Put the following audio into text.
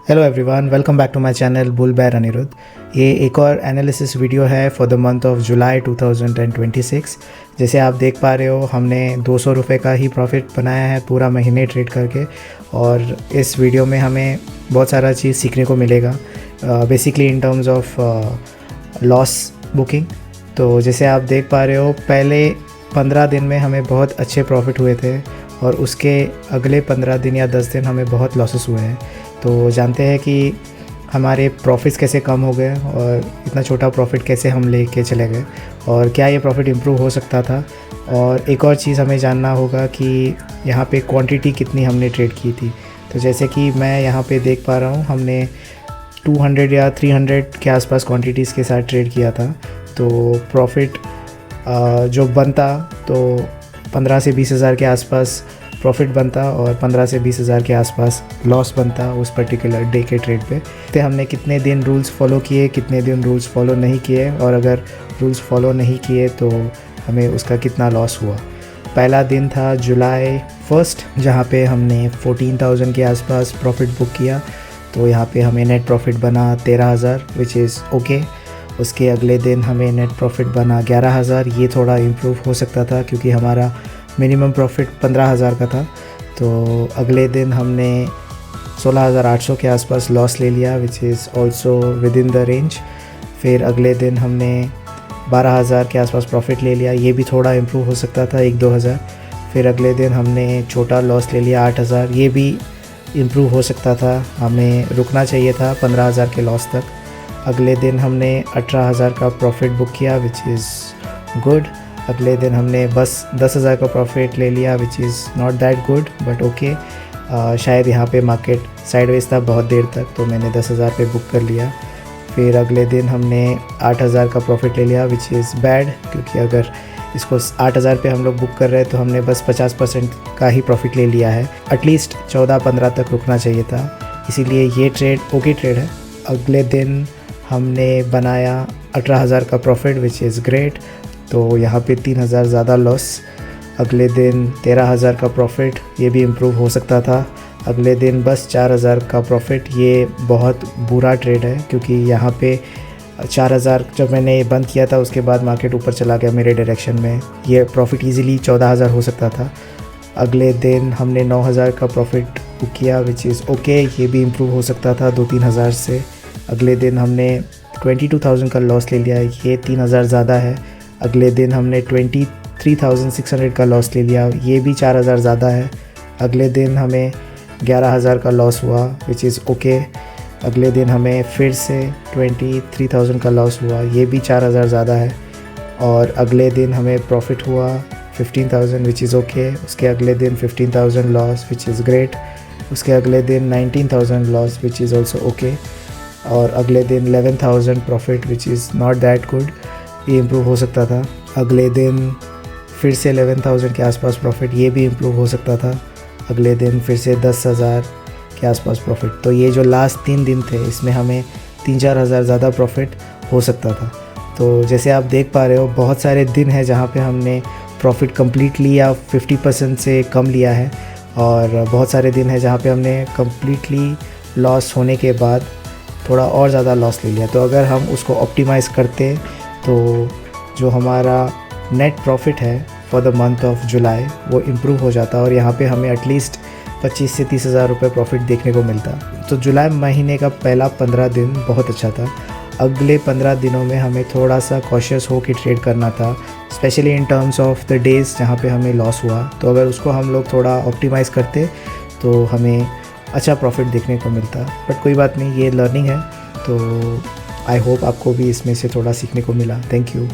Hello everyone, welcome back to my channel bull bear Anirudh. ये एक और एनालिसिस वीडियो है for the month of July 2026। जैसे आप देख पा रहे हो, हमने 200 रुपये का ही प्रॉफिट बनाया है पूरा महीने ट्रेड करके। और इस वीडियो में हमें बहुत सारा चीज़ सीखने को मिलेगा, basically in terms of loss booking. तो जैसे आप देख पा रहे हो, पहले 15 दिन में हमें बहुत अच्छे प्रॉफिट हुए थे और उसके अगले 15 दिन या 10 दिन हमें बहुत लॉसेस हुए हैं। तो जानते हैं कि हमारे प्रॉफिट्स कैसे कम हो गए और इतना छोटा प्रॉफिट कैसे हम लेके चले गए, और क्या ये प्रॉफिट इम्प्रूव हो सकता था। और एक और चीज़ हमें जानना होगा कि यहाँ पे क्वांटिटी कितनी हमने ट्रेड की थी। तो जैसे कि मैं यहाँ पे देख पा रहा हूँ, हमने 200 या 300 के आसपास क्वांटिटीज़ के साथ ट्रेड किया था। तो प्रॉफिट जो बनता तो 15 से 20 हज़ार के आसपास प्रॉफिट बनता और 15 से 20 हज़ार के आसपास लॉस बनता उस पर्टिकुलर डे के ट्रेड पे। तो हमने कितने दिन रूल्स फॉलो किए, कितने दिन रूल्स फॉलो नहीं किए, और अगर रूल्स फॉलो नहीं किए तो हमें उसका कितना लॉस हुआ। पहला दिन था जुलाई 1, जहाँ पे हमने 14,000 के आसपास प्रॉफिट बुक किया। तो यहाँ पे हमें नेट प्रॉफिट बना 13,000, विच इज़ ओके। उसके अगले दिन हमें नेट प्रॉफिट बना 11,000। ये थोड़ा इम्प्रूव हो सकता था क्योंकि हमारा मिनिमम प्रॉफिट 15,000 का था। तो अगले दिन हमने 16,800 के आसपास लॉस ले लिया, which is also with in the range. फिर अगले दिन हमने 12,000 के आसपास प्रॉफिट ले लिया, ये भी थोड़ा इम्प्रूव हो सकता था 1-2 हज़ार। फिर अगले दिन हमने छोटा लॉस ले लिया 8,000, ये भी इम्प्रूव हो सकता था, हमें रुकना चाहिए था 15,000 के लॉस तक। अगले दिन हमने 18,000 का प्रॉफिट बुक किया, विच इज़ गुड। अगले दिन हमने बस 10,000 का प्रॉफिट ले लिया, which is not that good but okay. शायद यहाँ पे मार्केट साइडवेज था बहुत देर तक, तो मैंने 10,000 पे बुक कर लिया। फिर अगले दिन हमने 8,000 का प्रॉफिट ले लिया, विच इज़ बैड, क्योंकि अगर इसको 8,000 पे हम लोग बुक कर रहे हैं तो हमने बस 50% का ही प्रॉफिट ले लिया है। एटलीस्ट 14-15 तक रुकना चाहिए था, इसीलिए ये ट्रेड ओके ट्रेड है। अगले दिन हमने बनाया 18,000 का प्रॉफिट, विच इज़ ग्रेट। तो यहाँ पे 3,000 ज़्यादा लॉस। अगले दिन 13,000 का प्रॉफिट, ये भी इम्प्रूव हो सकता था। अगले दिन बस 4,000 का प्रॉफिट, ये बहुत बुरा ट्रेड है क्योंकि यहाँ पे 4,000 जब मैंने बंद किया था उसके बाद मार्केट ऊपर चला गया मेरे डायरेक्शन में, ये प्रॉफिट इजीली 14,000 हो सकता था। अगले दिन हमने 9,000 का प्रॉफिट बुक किया, विच इज़ ओके, ये भी इम्प्रूव हो सकता था 2-3 हज़ार से। अगले दिन हमने 22,000 का लॉस ले लिया, ये 3,000 ज़्यादा है। अगले दिन हमने 23,600 का लॉस ले लिया, ये भी 4,000 ज़्यादा है। अगले दिन हमें 11,000 का लॉस हुआ, विच इज़ ओके। अगले दिन हमें फिर से 23,000 का लॉस हुआ, ये भी 4,000 ज़्यादा है। और अगले दिन हमें प्रॉफिट हुआ 15,000, विच इज़ ओके। उसके अगले दिन 15,000 लॉस, विच इज़ ग्रेट। उसके अगले दिन 19,000 loss, which is also okay. और अगले दिन 11,000 profit, which is not that good, ये इम्प्रूव हो सकता था। अगले दिन फिर से 11,000 के आसपास प्रॉफिट, ये भी इम्प्रूव हो सकता था। अगले दिन फिर से 10,000 के आसपास प्रॉफिट। तो ये जो लास्ट 3 दिन थे, इसमें हमें 3-4 हज़ार ज़्यादा प्रॉफिट हो सकता था। तो जैसे आप देख पा रहे हो, बहुत सारे दिन हैं जहाँ पे हमने प्रॉफिट कम्प्लीटली या 50% से कम लिया है, और बहुत सारे दिन हैं जहाँ पे हमने कम्प्लीटली लॉस होने के बाद थोड़ा और ज़्यादा लॉस ले लिया। तो अगर हम उसको ऑप्टिमाइज़ करते तो जो हमारा नेट प्रॉफिट है फॉर द मंथ ऑफ जुलाई वो इम्प्रूव हो जाता, और यहाँ पे हमें एटलीस्ट 25 से 30 हज़ार रुपये प्रॉफिट देखने को मिलता। तो जुलाई महीने का पहला 15 दिन बहुत अच्छा था। अगले 15 दिनों में हमें थोड़ा सा कॉशियस हो के ट्रेड करना था, specially in terms of the days जहाँ पे हमें लॉस हुआ। तो अगर उसको हम लोग थोड़ा ऑप्टिमाइज़ करते तो हमें अच्छा प्रॉफिट देखने को मिलता। बट कोई बात नहीं, ये लर्निंग है। तो आई होप आपको भी इसमें से थोड़ा सीखने को मिला। Thank you.